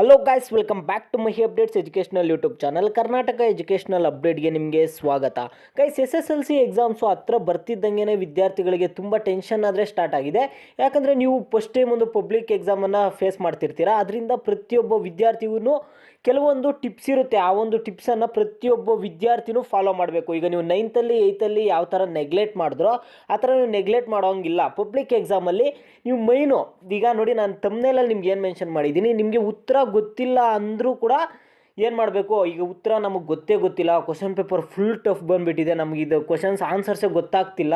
Hello guys, welcome back to my updates educational YouTube channel. Karnataka educational ಅಪ್ಡೇಟ್ಗೆ ನಿಮಗೆ ಸ್ವಾಗತ. Guys, SSLC exams ಹತ್ರ ಬರ್ತಿದ್ದಂಗೆ ವಿದ್ಯಾರ್ಥಿಗಳಿಗೆ ತುಂಬ ಟೆನ್ಷನ್ ಆದರೆ ಸ್ಟಾರ್ಟ್ ಆಗಿದೆ. ಯಾಕಂದರೆ ನೀವು ಫಸ್ಟ್ ಟೈಮ್ ಒಂದು ಪಬ್ಲಿಕ್ ಎಕ್ಸಾಮನ್ನು ಫೇಸ್ ಮಾಡ್ತಿರ್ತೀರಾ. ಅದರಿಂದ ಪ್ರತಿಯೊಬ್ಬ ವಿದ್ಯಾರ್ಥಿಗೂ ಕೆಲವೊಂದು ಟಿಪ್ಸ್ ಇರುತ್ತೆ. ಆ ಒಂದು ಟಿಪ್ಸನ್ನು ಪ್ರತಿಯೊಬ್ಬ ವಿದ್ಯಾರ್ಥಿನೂ ಫಾಲೋ ಮಾಡಬೇಕು. ಈಗ ನೀವು 9th 8th ಯಾವ ಥರ ನೆಗ್ಲೆಕ್ಟ್ ಮಾಡಿದ್ರೋ ಆ ಥರ ನೀವು ನೆಗ್ಲೆಕ್ಟ್ ಮಾಡೋಂಗಿಲ್ಲ. ಪಬ್ಲಿಕ್ ಎಕ್ಸಾಮಲ್ಲಿ ನೀವು ಮೈನು ಈಗ ನೋಡಿ, ನಾನು ತಮ್ನೇಲಲ್ಲಿ ನಿಮ್ಗೆ ಏನು ಮೆನ್ಷನ್ ಮಾಡಿದ್ದೀನಿ, ನಿಮಗೆ ಉತ್ತರ ಗೊತ್ತಿಲ್ಲ ಅಂದರೂ ಕೂಡ ಏನು ಮಾಡಬೇಕು, ಈಗ ಉತ್ತರ ನಮಗೆ ಗೊತ್ತಿಲ್ಲ, ಕ್ವಶನ್ ಪೇಪರ್ ಫುಲ್ ಟಫ್ ಬಂದುಬಿಟ್ಟಿದೆ, ನಮಗಿದು ಕ್ವಶನ್ಸ್ ಆನ್ಸರ್ಸೇ ಗೊತ್ತಾಗ್ತಿಲ್ಲ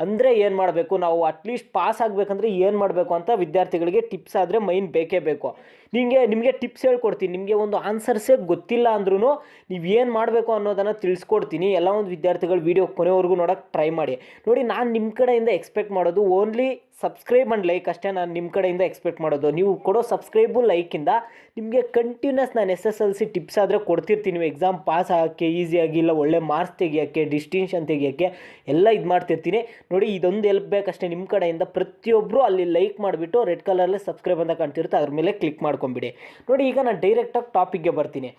ಅಂದರೆ ಏನು ಮಾಡಬೇಕು, ನಾವು ಅಟ್ಲೀಸ್ಟ್ ಪಾಸ್ ಆಗಬೇಕಂದ್ರೆ ಏನು ಮಾಡಬೇಕು ಅಂತ ವಿದ್ಯಾರ್ಥಿಗಳಿಗೆ ಟಿಪ್ಸ್ ಆದರೆ ಮೈನ್ ಬೇಕೇ ಬೇಕು. ನಿಮಗೆ ಟಿಪ್ಸ್ ಹೇಳ್ಕೊಡ್ತೀನಿ. ನಿಮಗೆ ಒಂದು ಆನ್ಸರ್ಸೇ ಗೊತ್ತಿಲ್ಲ ಅಂದ್ರೂ ನೀವು ಏನು ಮಾಡಬೇಕು ಅನ್ನೋದನ್ನು ತಿಳಿಸ್ಕೊಡ್ತೀನಿ. ಎಲ್ಲ ಒಂದು ವಿದ್ಯಾರ್ಥಿಗಳು ವೀಡಿಯೋ ಕೊನೆವರೆಗೂ ನೋಡೋಕ್ಕೆ ಟ್ರೈ ಮಾಡಿ. ನೋಡಿ, ನಾನು ನಿಮ್ಮ ಕಡೆಯಿಂದ ಎಕ್ಸ್ಪೆಕ್ಟ್ ಮಾಡೋದು ಓನ್ಲಿ ಸಬ್ಸ್ಕ್ರೈಬ್ ಆ್ಯಂಡ್ ಲೈಕ್ ಅಷ್ಟೇ. ನಾನು ನಿಮ್ಮ ಕಡೆಯಿಂದ ಎಕ್ಸ್ಪೆಕ್ಟ್ ಮಾಡೋದು ನೀವು ಕೊಡೋ ಸಬ್ಸ್ಕ್ರೈಬು ಲೈಕಿಂದ ನಿಮಗೆ ಕಂಟಿನ್ಯೂಸ್ ನಾನು SSLC ಟಿಪ್ಸ್ ಆದರೆ ಕೊಡ್ತಿರ್ತೀನಿ. ನೀವು ಎಕ್ಸಾಮ್ ಪಾಸ್ ಆಗೋಕ್ಕೆ, ಈಸಿಯಾಗಿ ಇಲ್ಲ ಒಳ್ಳೆ ಮಾರ್ಕ್ಸ್ ತೆಗಿಯೋಕ್ಕೆ, ಡಿಸ್ಟಿಂಕ್ಷನ್ ತೆಗಿಯೋಕ್ಕೆ ಎಲ್ಲ ಇದು ಮಾಡ್ತಿರ್ತೀನಿ. ನೋಡಿ, ಇದೊಂದು ಹೆಲ್ಪ್ ಬೇಕಷ್ಟೇ ನಿಮ್ಮ ಕಡೆಯಿಂದ. ಪ್ರತಿಯೊಬ್ಬರು ಅಲ್ಲಿ ಲೈಕ್ ಮಾಡಿಬಿಟ್ಟು ರೆಡ್ ಕಲರಲ್ಲಿ ಸಬ್ಸ್ಕ್ರೈಬ್ ಅಂತ ಕಾಣ್ತಿರುತ್ತೆ, ಅದ್ರ ಮೇಲೆ ಕ್ಲಿಕ್ ಮಾಡ್ಕೊಂಬಿಡಿ. ನೋಡಿ, ಈಗ ನಾನು ಡೈರೆಕ್ಟಾಗಿ ಟಾಪಿಕ್ಗೆ ಬರ್ತೀನಿ.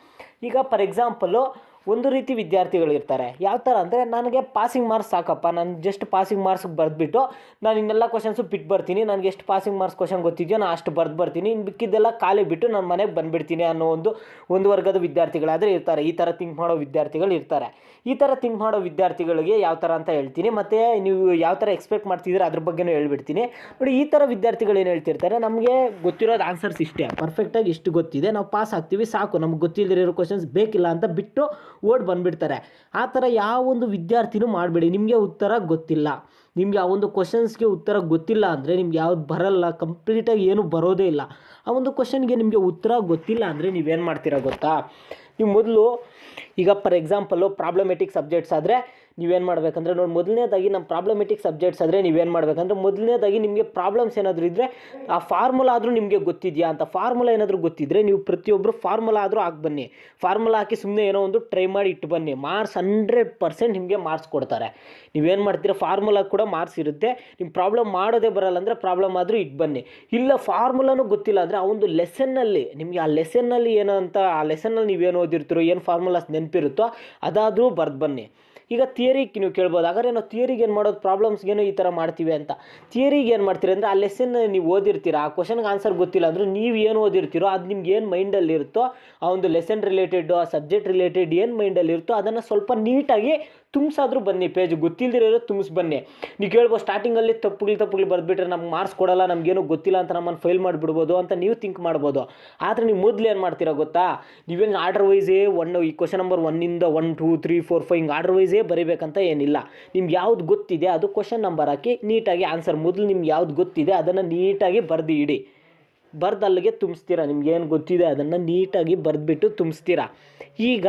ಈಗ ಫಾರ್ ಎಕ್ಸಾಂಪಲು ಒಂದು ರೀತಿ ವಿದ್ಯಾರ್ಥಿಗಳು ಇರ್ತಾರೆ. ಯಾವ ಥರ ಅಂದರೆ, ನನಗೆ ಪಾಸಿಂಗ್ ಮಾರ್ಕ್ಸ್ ಸಾಕಪ್ಪ, ನಾನು ಜಸ್ಟ್ ಪಾಸಿಂಗ್ ಮಾರ್ಕ್ಸ್ ಬರೆದ್ಬಿಟ್ಟು ನಾನು ಇನ್ನೆಲ್ಲ ಕ್ವಶನ್ಸು ಬಿಟ್ಟು ಬರ್ತೀನಿ, ನನಗೆ ಎಷ್ಟು ಪಾಸಿಂಗ್ ಮಾರ್ಕ್ಸ್ ಕ್ವಶನ್ ಗೊತ್ತಿದೆಯೋ ನಾನು ಅಷ್ಟು ಬರೆದು ಬರ್ತೀನಿ, ಇನ್ನು ಬಿಕ್ಕಿದ್ದೆಲ್ಲ ಖಾಲಿ ಬಿಟ್ಟು ನಾನು ಮನೆಗೆ ಬಂದುಬಿಡ್ತೀನಿ ಅನ್ನೋ ಒಂದು ವರ್ಗದ ವಿದ್ಯಾರ್ಥಿಗಳಾದರೆ ಇರ್ತಾರೆ. ಈ ಥರ ಥಿಂಕ್ ಮಾಡೋ ವಿದ್ಯಾರ್ಥಿಗಳು ಇರ್ತಾರೆ. ಈ ಥರ ಥಿಂಕ್ ಮಾಡೋ ವಿದ್ಯಾರ್ಥಿಗಳಿಗೆ ಯಾವ ಥರ ಅಂತ ಹೇಳ್ತೀನಿ, ಮತ್ತು ನೀವು ಯಾವ ಥರ ಎಕ್ಸ್ಪೆಕ್ಟ್ ಮಾಡ್ತಿದ್ದೀರ ಅದ್ರ ಬಗ್ಗೆನೂ ಹೇಳ್ಬಿಡ್ತೀನಿ. ನೋಡಿ, ಈ ಥರ ವಿದ್ಯಾರ್ಥಿಗಳು ಏನು ಹೇಳ್ತಿರ್ತಾರೆ, ನಮಗೆ ಗೊತ್ತಿರೋದು ಆನ್ಸರ್ಸ್ ಇಷ್ಟೇ, ಪರ್ಫೆಕ್ಟಾಗಿ ಇಷ್ಟು ಗೊತ್ತಿದೆ, ನಾವು ಪಾಸ್ ಆಗ್ತೀವಿ ಸಾಕು, ನಮ್ಗೆ ಗೊತ್ತಿಲ್ಲದಿರೋ ಕ್ವಶನ್ಸ್ ಬೇಕಿಲ್ಲ ಅಂತ ಬಿಟ್ಟು ಓಡ್ ಬಂದುಬಿಡ್ತಾರೆ. ಆ ಥರ ಯಾವೊಂದು ವಿದ್ಯಾರ್ಥಿನೂ ಮಾಡಬೇಡಿ. ನಿಮಗೆ ಉತ್ತರ ಗೊತ್ತಿಲ್ಲ, ನಿಮಗೆ ಆ ಒಂದು ಕ್ವಶನ್ಸ್ಗೆ ಉತ್ತರ ಗೊತ್ತಿಲ್ಲ ಅಂದರೆ ನಿಮ್ಗೆ ಯಾವ್ದು ಬರಲ್ಲ, ಕಂಪ್ಲೀಟಾಗಿ ಏನೂ ಬರೋದೇ ಇಲ್ಲ. ಆ ಒಂದು ಕ್ವಶನ್ಗೆ ನಿಮಗೆ ಉತ್ತರ ಗೊತ್ತಿಲ್ಲ ಅಂದರೆ ನೀವೇನು ಮಾಡ್ತೀರಾ ಗೊತ್ತಾ? ನೀವು ಮೊದಲು ಈಗ ಫಾರ್ ಎಕ್ಸಾಂಪಲ್ಲು ಪ್ರಾಬ್ಲಮೆಟಿಕ್ ಸಬ್ಜೆಕ್ಟ್ಸ್ ಆದರೆ ನೀವೇನು ಮಾಡಬೇಕಂದ್ರೆ, ನೋಡಿ, ಮೊದಲನೇದಾಗಿ ನಮ್ಮ ಪ್ರಾಬ್ಲಮೆಟಿಕ್ ಸಬ್ಜೆಕ್ಟ್ಸ್ ಆದರೆ ನೀವೇನು ಮಾಡಬೇಕಂದ್ರೆ, ಮೊದಲನೇದಾಗಿ ನಿಮಗೆ ಪ್ರಾಬ್ಲಮ್ಸ್ ಏನಾದರೂ ಇದ್ದರೆ ಆ ಫಾರ್ಮುಲಾ ಆದರೂ ನಿಮಗೆ ಗೊತ್ತಿದೆಯಾ ಅಂತ. ಫಾರ್ಮುಲಾ ಏನಾದರೂ ಗೊತ್ತಿದ್ದರೆ ನೀವು ಪ್ರತಿಯೊಬ್ಬರು ಫಾರ್ಮುಲಾ ಆದರೂ ಹಾಕಿ ಬನ್ನಿ. ಫಾರ್ಮುಲಾ ಹಾಕಿ ಸುಮ್ಮನೆ ಏನೋ ಒಂದು ಟ್ರೈ ಮಾಡಿ ಇಟ್ಟು ಬನ್ನಿ. ಮಾರ್ಕ್ಸ್ 100% ನಿಮಗೆ ಮಾರ್ಕ್ಸ್ ಕೊಡ್ತಾರೆ. ನೀವೇನು ಮಾಡ್ತೀರಾ, ಫಾರ್ಮುಲಾ ಕೂಡ ಮಾರ್ಕ್ಸ್ ಇರುತ್ತೆ. ನಿಮ್ಮ ಪ್ರಾಬ್ಲಮ್ ಮಾಡೋದೇ ಬರಲ್ಲ ಅಂದರೆ ಪ್ರಾಬ್ಲಮ್ ಆದರೂ ಇಟ್ಟು ಬನ್ನಿ. ಇಲ್ಲ ಫಾರ್ಮುಲಾನೂ ಗೊತ್ತಿಲ್ಲ ಅಂದರೆ ಆ ಒಂದು ಲೆಸನ್ನಲ್ಲಿ ನಿಮಗೆ ಆ ಲೆಸನ್ನಲ್ಲಿ ಏನೋ ಅಂತ, ಆ ಲೆಸನ್ನಲ್ಲಿ ನೀವೇನು ಓದಿರ್ತೀರೋ, ಏನು ಫಾರ್ಮುಲಾಸ್ ನೆನಪಿರುತ್ತೋ ಅದಾದರೂ ಬರ್ದು ಬನ್ನಿ. ಈಗ ಥಿಯರಿಗೆ ನೀವು ಕೇಳ್ಬೋದು, ಹಾಗಾದ್ರೆ ನಾವು ಥಿಯರಿಗೆ ಏನು ಮಾಡೋದು, ಪ್ರಾಬ್ಲಮ್ಸ್ಗೇನೋ ಈ ಥರ ಮಾಡ್ತೀವಿ ಅಂತ. ಥಿಯರಿಗೆ ಏನು ಮಾಡ್ತೀರಿ ಅಂದರೆ, ಆ ಲೆಸನ್ ನೀವು ಓದಿರ್ತೀರ, ಆ ಕ್ವಶನ್ಗೆ ಆನ್ಸರ್ ಗೊತ್ತಿಲ್ಲ ಅಂದರೂ ನೀವು ಏನು ಓದಿರ್ತೀರೋ ಅದು ನಿಮ್ಗೆ ಏನು ಮೈಂಡಲ್ಲಿ ಇರುತ್ತೋ, ಆ ಒಂದು ಲೆಸನ್ ರಿಲೇಟೆಡ್, ಆ ಸಬ್ಜೆಕ್ಟ್ ರಿಲೇಟೆಡ್ ಏನು ಮೈಂಡಲ್ಲಿ ಇರುತ್ತೋ ಅದನ್ನು ಸ್ವಲ್ಪ ನೀಟಾಗಿ ತುಂಬಿಸಾದ್ರೂ ಬನ್ನಿ. ಪೇಜ್ ಗೊತ್ತಿಲ್ಲದಿರೋ ತುಂಬಿಸಿ ಬನ್ನಿ. ನೀವು ಕೇಳ್ಬೋದು, ಸ್ಟಾರ್ಟಿಂಗಲ್ಲಿ ತಪ್ಪುಗಳು ಬರೆದ್ಬಿಟ್ರೆ ನಮ್ಗೆ ಮಾರ್ಕ್ಸ್ ಕೊಡಲ್ಲ, ನಮಗೇನು ಗೊತ್ತಿಲ್ಲ ಅಂತ ನಮ್ಮನ್ನು ಫೇಲ್ ಮಾಡಿಬಿಡ್ಬೋದು ಅಂತ ನೀವು ಥಿಂಕ್ ಮಾಡ್ಬೋದು. ಆದರೆ ನೀವು ಮೊದಲು ಏನು ಮಾಡ್ತೀರಾ ಗೊತ್ತಾ, ನೀವೇನು ಆರ್ಡರ್ ವೈಸೇ ಈ ಕ್ವಶನ್ ನಂಬರ್ 1ಇಂದ 1 2 3 4 5 ಹಿಂಗೆ ಆರ್ಡರ್ ವೈಸೇ ಬರೀಬೇಕಂತ ಏನಿಲ್ಲ. ನಿಮ್ಗೆ ಯಾವ್ದು ಗೊತ್ತಿದೆ ಅದು ಕ್ವಶನ್ ನಂಬರ್ ಹಾಕಿ ನೀಟಾಗಿ ಆನ್ಸರ್ ಮೊದಲು ನಿಮ್ಗೆ ಯಾವ್ದು ಗೊತ್ತಿದೆ ಅದನ್ನು ನೀಟಾಗಿ ಬರೆದು ಇಡಿ. ಬರ್ದು ಅಲ್ಲಿಗೆ ತುಂಬಿಸ್ತೀರಾ. ನಿಮ್ಗೇನು ಗೊತ್ತಿದೆ ಅದನ್ನು ನೀಟಾಗಿ ಬರೆದ್ಬಿಟ್ಟು ತುಂಬಿಸ್ತೀರಾ. ಈಗ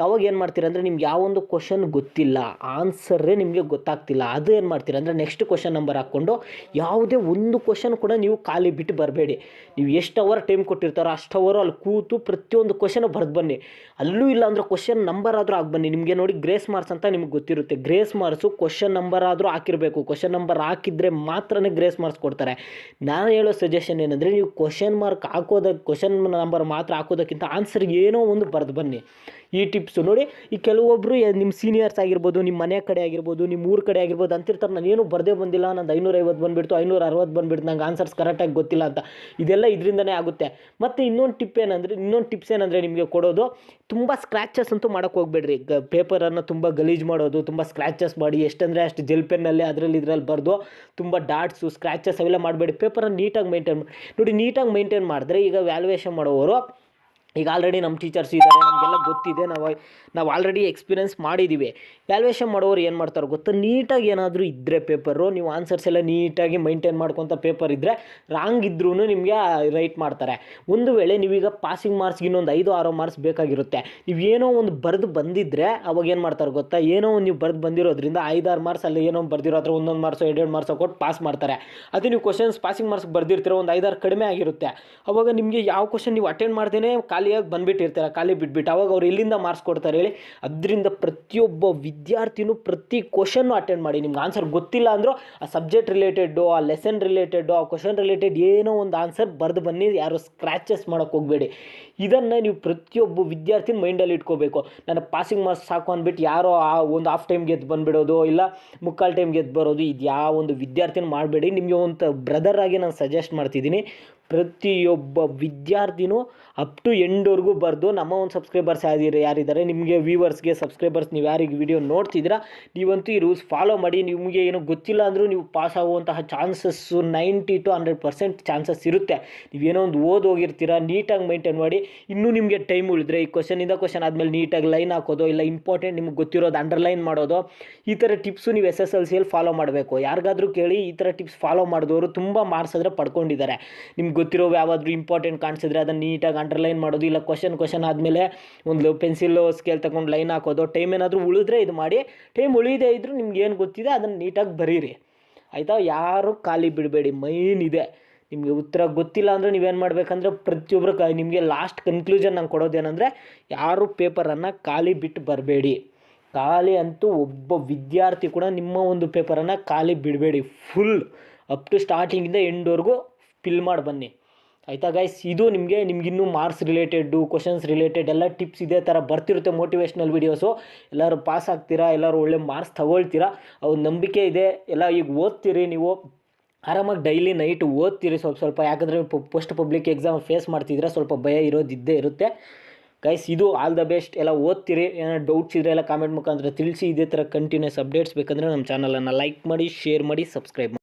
ಅವಾಗ ಏನು ಮಾಡ್ತೀರಾ ಅಂದರೆ, ನಿಮ್ಗೆ ಯಾವೊಂದು ಕ್ವಶನ್ ಗೊತ್ತಿಲ್ಲ, ಆನ್ಸರೇ ನಿಮಗೆ ಗೊತ್ತಾಗ್ತಿಲ್ಲ, ಅದು ಏನು ಮಾಡ್ತೀರಾ ಅಂದರೆ ನೆಕ್ಸ್ಟ್ ಕ್ವಶನ್ ನಂಬರ್ ಹಾಕ್ಕೊಂಡು ಯಾವುದೇ ಒಂದು ಕ್ವಶನ್ ಕೂಡ ನೀವು ಖಾಲಿ ಬಿಟ್ಟು ಬರಬೇಡಿ. ನೀವು ಎಷ್ಟು ಅವರ್ ಟೈಮ್ ಕೊಟ್ಟಿರ್ತಾರೋ ಅಷ್ಟು ಅವರು ಅಲ್ಲಿ ಕೂತು ಪ್ರತಿಯೊಂದು ಕ್ವಶನ್ ಬರೆದು ಬನ್ನಿ. ಅಲ್ಲೂ ಇಲ್ಲ ಅಂದರೆ ಕ್ವಶನ್ ನಂಬರ್ ಆದರೂ ಹಾಕಿ ಬನ್ನಿ. ನಿಮಗೆ ನೋಡಿ, ಗ್ರೇಸ್ ಮಾರ್ಕ್ಸ್ ಅಂತ ನಿಮ್ಗೆ ಗೊತ್ತಿರುತ್ತೆ. ಗ್ರೇಸ್ ಮಾರ್ಕ್ಸು ಕ್ವಶನ್ ನಂಬರ್ ಆದರೂ ಹಾಕಿರಬೇಕು. ಕ್ವಶನ್ ನಂಬರ್ ಹಾಕಿದರೆ ಮಾತ್ರನೇ ಗ್ರೇಸ್ ಮಾರ್ಕ್ಸ್ ಕೊಡ್ತಾರೆ. ನಾನು ಹೇಳೋ ಸಜೆಷನ್ ಏನಂದರೆ, ನೀವು ಕ್ವಶನ್ ಮಾರ್ಕ್ ಕ್ವಶನ್ ನಂಬರ್ ಮಾತ್ರ ಹಾಕೋದಕ್ಕಿಂತ ಆನ್ಸರ್ಗೆ ಏನೋ ಒಂದು ಬರೆದು ಬನ್ನಿ. ಈ ಟಿಪ್ಸು ನೋಡಿ, ಈ ಕೆಲವೊಬ್ಬರು ನಿಮ್ಮ ಸೀನಿಯರ್ಸ್ ಆಗಿರ್ಬೋದು, ನಿಮ್ಮ ಮನೆ ಕಡೆ ಆಗಿರ್ಬೋದು, ನಿಮ್ಮ ಊರ ಕಡೆ ಆಗಿರ್ಬೋದು ಅಂತಿರ್ತಾರೆ, ನಾನೇನು ಬರದೇ ಬಂದಿಲ್ಲ, ನಂದು 550 ಬಂದುಬಿಡ್ತು, 560 ಬಂದುಬಿಡ್ತು, ನಂಗೆ ಆನ್ಸರ್ಸ್ ಕರೆಕ್ಟಾಗಿ ಗೊತ್ತಿಲ್ಲ ಅಂತ. ಇದೆಲ್ಲ ಇದರಿಂದನೇ ಆಗುತ್ತೆ. ಮತ್ತು ಇನ್ನೊಂದು ಟಿಪ್ಸ್ ಏನಂದರೆ ನಿಮಗೆ ಕೊಡೋದು, ತುಂಬ ಸ್ಕ್ರ್ಯಾಚಸ್ ಅಂತೂ ಮಾಡೋಕ್ಕೆ ಹೋಗಬೇಡ್ರಿ. ಪೇಪರನ್ನು ತುಂಬ ಗಲೀಜು ಮಾಡೋದು, ತುಂಬ ಸ್ಕ್ರ್ಯಾಚಸ್ ಮಾಡಿ ಎಷ್ಟಂದರೆ ಅಷ್ಟು ಜೆಲ್ ಪೆನ್ನಲ್ಲಿ ಅದರಲ್ಲಿ ಬರೆದು ತುಂಬ ಡಾಟ್ಸು ಸ್ಕ್ರ್ಯಾಚಸ್ ಅವೆಲ್ಲ ಮಾಡಬೇಡಿ. ಪೇಪರನ್ನು ನೀಟಾಗಿ ಮೇಂಟೈನ್ ಮಾಡಿ. ನೋಡಿ, ನೀಟಾಗಿ ಮೇಂಟೈನ್ ಮಾಡಿದ್ರೆ ಈಗ ವ್ಯಾಲ್ಯೂಯೇಷನ್ ಮಾಡೋರು, ಈಗ ಆಲ್ರೆಡಿ ನಮ್ಮ ಟೀಚರ್ಸ್ ಇದ್ದಾರೆ, ನಮಗೆಲ್ಲ ಗೊತ್ತಿದೆ, ನಾವು ಆಲ್ರೆಡಿ ಎಕ್ಸ್ಪೀರಿಯೆನ್ಸ್ ಮಾಡಿದ್ದೀವಿ. ವ್ಯಾಲ್ಯೂಯೇಷನ್ ಮಾಡೋರು ಏನು ಮಾಡ್ತಾರೆ ಗೊತ್ತಾ, ನೀಟಾಗಿ ಏನಾದರೂ ಇದ್ದರೆ ಪೇಪರು, ನೀವು ಆನ್ಸರ್ಸ್ ಎಲ್ಲ ನೀಟಾಗಿ ಮೈಂಟೈನ್ ಮಾಡ್ಕೊತ ಪೇಪರ್ ಇದ್ದರೆ ರಾಂಗ್ ಇದ್ರೂ ನಿಮಗೆ ರೈಟ್ ಮಾಡ್ತಾರೆ. ಒಂದು ವೇಳೆ ನೀವೀಗ ಪಾಸಿಂಗ್ ಮಾರ್ಕ್ಸ್ಗೆ ಇನ್ನೊಂದು 5-6 ಮಾರ್ಕ್ಸ್ ಬೇಕಾಗಿರುತ್ತೆ, ನೀವು ಏನೋ ಒಂದು ಬರೆದು ಬಂದಿದ್ದರೆ ಅವಾಗ ಏನು ಮಾಡ್ತಾರೆ ಗೊತ್ತಾ, ಏನೋ ಒಂದು ನೀವು ಬರೆದು ಬಂದಿರೋದ್ರಿಂದ 5-6 ಮಾರ್ಕ್ಸ್ ಅಲ್ಲಿ ಏನೋ ಬರೆದಿರೋ ಹತ್ರ 1 ಮಾರ್ಕ್ಸೋ 2 ಮಾರ್ಕ್ಸೋ ಕೊಟ್ಟು ಪಾಸ್ ಮಾಡ್ತಾರೆ. ಅದೇ ನೀವು ಕ್ವಶನ್ಸ್ ಪಾಸಿಂಗ್ ಮಾರ್ಕ್ಸ್ ಬರೆದಿರ್ತೀರೋ ಒಂದು 5-6 ಕಡಿಮೆ ಆಗಿರುತ್ತೆ. ಅವಾಗ ನಿಮಗೆ ಯಾವ ಕ್ವಶನ್ ನೀವು ಅಟೆಂಡ್ ಮಾಡ್ದೇನೆ ಖಾಲಿಯಾಗಿ ಬಂದುಬಿಟ್ಟಿರ್ತಾರೆ, ಖಾಲಿ ಬಿಟ್ಬಿಟ್ಟು. ಅವಾಗ ಅವ್ರು ಎಲ್ಲಿಂದ ಮಾರ್ಕ್ಸ್ ಕೊಡ್ತಾರೆ ಹೇಳಿ? ಅದರಿಂದ ಪ್ರತಿಯೊಬ್ಬ ವಿದ್ಯಾರ್ಥಿನೂ ಪ್ರತಿ ಕ್ವಶನ್ನು ಅಟೆಂಡ್ ಮಾಡಿ. ನಿಮ್ಗೆ ಆನ್ಸರ್ ಗೊತ್ತಿಲ್ಲ ಅಂದರೂ ಆ ಸಬ್ಜೆಕ್ಟ್ ರಿಲೇಟೆಡ್ಡು, ಆ ಲೆಸನ್ ರಿಲೇಟೆಡ್ಡು, ಆ ಕ್ವಶನ್ ರಿಲೇಟೆಡ್ ಏನೋ ಒಂದು ಆನ್ಸರ್ ಬರೆದು ಬನ್ನಿ. ಯಾರು ಸ್ಕ್ರ್ಯಾಚಸ್ ಮಾಡೋಕ್ಕೆ ಹೋಗಬೇಡಿ. ಇದನ್ನು ನೀವು ಪ್ರತಿಯೊಬ್ಬ ವಿದ್ಯಾರ್ಥಿನ ಮೈಂಡಲ್ಲಿ ಇಟ್ಕೋಬೇಕು. ನಾನು ಪಾಸಿಂಗ್ ಮಾರ್ಕ್ಸ್ ಸಾಕು ಅಂದ್ಬಿಟ್ಟು ಯಾರೋ ಆ ಒಂದು ಹಾಫ್ ಟೈಮ್ ಗೆದ್ದು ಬಂದುಬಿಡೋದು, ಇಲ್ಲ ಮುಕ್ಕಾಲು ಟೈಮ್ ಗೆದ್ದು ಬರೋದು, ಇದು ಯಾವ ಒಂದು ವಿದ್ಯಾರ್ಥಿನ ಮಾಡಬೇಡಿ. ನಿಮಗೆ ಒಂದು ಬ್ರದರ್ ಆಗಿ ನಾನು ಸಜೆಸ್ಟ್ ಮಾಡ್ತಿದ್ದೀನಿ, ಪ್ರತಿಯೊಬ್ಬ ವಿದ್ಯಾರ್ಥಿನೂ ಅಪ್ ಟು ಎಂಡ್ವರೆಗೂ ಬರೆದು ನಮ್ಮ ಒಂದು ಸಬ್ಸ್ಕ್ರೈಬರ್ಸ್ ಯಾರಿದ್ದಾರೆ, ನಿಮಗೆ ವ್ಯೂವರ್ಸ್ಗೆ ಸಬ್ಸ್ಕ್ರೈಬರ್ಸ್ ನೀವು ಯಾರಿಗೆ ವಿಡಿಯೋ ನೋಡ್ತಿದ್ದೀರಾ, ನೀವಂತೂ ಈ ರೂಲ್ಸ್ ಫಾಲೋ ಮಾಡಿ. ನಿಮಗೆ ಏನೋ ಗೊತ್ತಿಲ್ಲ ಅಂದರೂ ನೀವು ಪಾಸ್ ಆಗುವಂತಹ ಚಾನ್ಸಸ್ಸು 90 to 100% ಚಾನ್ಸಸ್ ಇರುತ್ತೆ. ನೀವೇನೋ ಒಂದು ಹೋಗಿರ್ತೀರಾ, ನೀಟಾಗಿ ಮೈಂಟೈನ್ ಮಾಡಿ. ಇನ್ನೂ ನಿಮಗೆ ಟೈಮ್ ಉಳಿದ್ರೆ ಈ ಕ್ವಶನಿಂದ ಕ್ವಶನ್ ಆದಮೇಲೆ ನೀಟಾಗಿ ಲೈನ್ ಹಾಕೋದು, ಇಲ್ಲ ಇಂಪಾರ್ಟೆಂಟ್ ನಿಮ್ಗೆ ಗೊತ್ತಿರೋದು ಅಂಡರ್ಲೈನ್ ಮಾಡೋದು, ಈ ಥರ ಟಿಪ್ಸು ನೀವು SSLCಯಲ್ಲಿ ಫಾಲೋ ಮಾಡಬೇಕು. ಯಾರಿಗಾದರೂ ಕೇಳಿ, ಈ ಥರ ಟಿಪ್ಸ್ ಫಾಲೋ ಮಾಡಿದವರು ತುಂಬ ಮಾರ್ಕ್ಸ್ ಆದರೆ ಪಡ್ಕೊಂಡಿದ್ದಾರೆ. ನಿಮ್ಗೆ ಗೊತ್ತಿರೋ ಯಾವಾದರೂ ಇಂಪಾರ್ಟೆಂಟ್ ಕಾಣಿಸಿದ್ರೆ ಅದನ್ನು ನೀಟಾಗಿ ಅಂಡರ್ಲೈನ್ ಮಾಡೋದು, ಇಲ್ಲ ಕ್ವಶನ್ ಆದಮೇಲೆ ಒಂದು ಪೆನ್ಸಿಲ್ ಸ್ಕೇಲ್ ತಗೊಂಡು ಲೈನ್ ಹಾಕೋದು. ಟೈಮ್ ಏನಾದರೂ ಉಳಿದ್ರೆ ಇದು ಮಾಡಿ, ಟೈಮ್ ಉಳಿದೇ ಇದ್ದರೂ ನಿಮ್ಗೆ ಏನು ಗೊತ್ತಿದೆ ಅದನ್ನು ನೀಟಾಗಿ ಬರೀರಿ, ಆಯಿತಾ? ಯಾರು ಖಾಲಿ ಬಿಡಬೇಡಿ. ಮೈನ್ ಇದೆ, ನಿಮಗೆ ಉತ್ತರ ಗೊತ್ತಿಲ್ಲ ಅಂದರೆ ನೀವೇನು ಮಾಡಬೇಕಂದ್ರೆ ಪ್ರತಿಯೊಬ್ಬರು ನಿಮಗೆ ಲಾಸ್ಟ್ ಕನ್ಕ್ಲೂಷನ್ ನಾನು ಕೊಡೋದೇನೆಂದರೆ, ಯಾರು ಪೇಪರನ್ನು ಖಾಲಿ ಬಿಟ್ಟು ಬರಬೇಡಿ. ಖಾಲಿ ಅಂತೂ ಒಬ್ಬ ವಿದ್ಯಾರ್ಥಿ ಕೂಡ ನಿಮ್ಮ ಒಂದು ಪೇಪರನ್ನು ಖಾಲಿ ಬಿಡಬೇಡಿ. ಫುಲ್ ಅಪ್ ಟು ಸ್ಟಾರ್ಟಿಂಗಿಂದ ಎಂಡ್ವರೆಗೂ ಫಿಲ್ ಮಾಡಿ ಬನ್ನಿ, ಆಯಿತಾ ಗೈಸ್? ಇದು ನಿಮಗಿನ್ನೂ ಮಾರ್ಕ್ಸ್ ರಿಲೇಟೆಡ್ಡು, ಕ್ವಶನ್ಸ್ ರಿಲೇಟೆಡ್ ಎಲ್ಲ ಟಿಪ್ಸ್ ಇದೇ ಥರ ಬರ್ತಿರುತ್ತೆ, ಮೋಟಿವೇಶ್ನಲ್ ವೀಡಿಯೋಸು. ಎಲ್ಲರೂ ಪಾಸ್ ಆಗ್ತೀರಾ, ಎಲ್ಲರೂ ಒಳ್ಳೆ ಮಾರ್ಕ್ಸ್ ತಗೊಳ್ತೀರಾ, ಅವ್ರ ನಂಬಿಕೆ ಇದೆ. ಎಲ್ಲ ಈಗ ಓದ್ತೀರಿ, ನೀವು ಆರಾಮಾಗಿ ಡೈಲಿ ನೈಟ್ ಓದ್ತೀರಿ ಸ್ವಲ್ಪ. ಯಾಕಂದರೆ ಪೋಸ್ಟ್ ಪಬ್ಲಿಕ್ ಎಕ್ಸಾಮ್ ಫೇಸ್ ಮಾಡ್ತಿದ್ರೆ ಸ್ವಲ್ಪ ಭಯ ಇದ್ದೇ ಇರುತ್ತೆ ಗೈಸ್. ಇದು ಆಲ್ ದ ಬೆಸ್ಟ್. ಎಲ್ಲ ಓದ್ತೀರಿ. ಏನಾದ್ರು ಡೌಟ್ಸ್ ಇದ್ದರೆ ಎಲ್ಲ ಕಾಮೆಂಟ್ ಮುಖಾಂತರ ತಿಳಿಸಿ. ಇದೇ ಥರ ಕಂಟಿನ್ಯೂಸ್ ಅಪ್ಡೇಟ್ಸ್ ಬೇಕಂದರೆ ನಮ್ಮ ಚಾನಲನ್ನು ಲೈಕ್ ಮಾಡಿ, ಶೇರ್ ಮಾಡಿ, ಸಬ್ಸ್ಕ್ರೈಬ್ ಮಾಡಿ.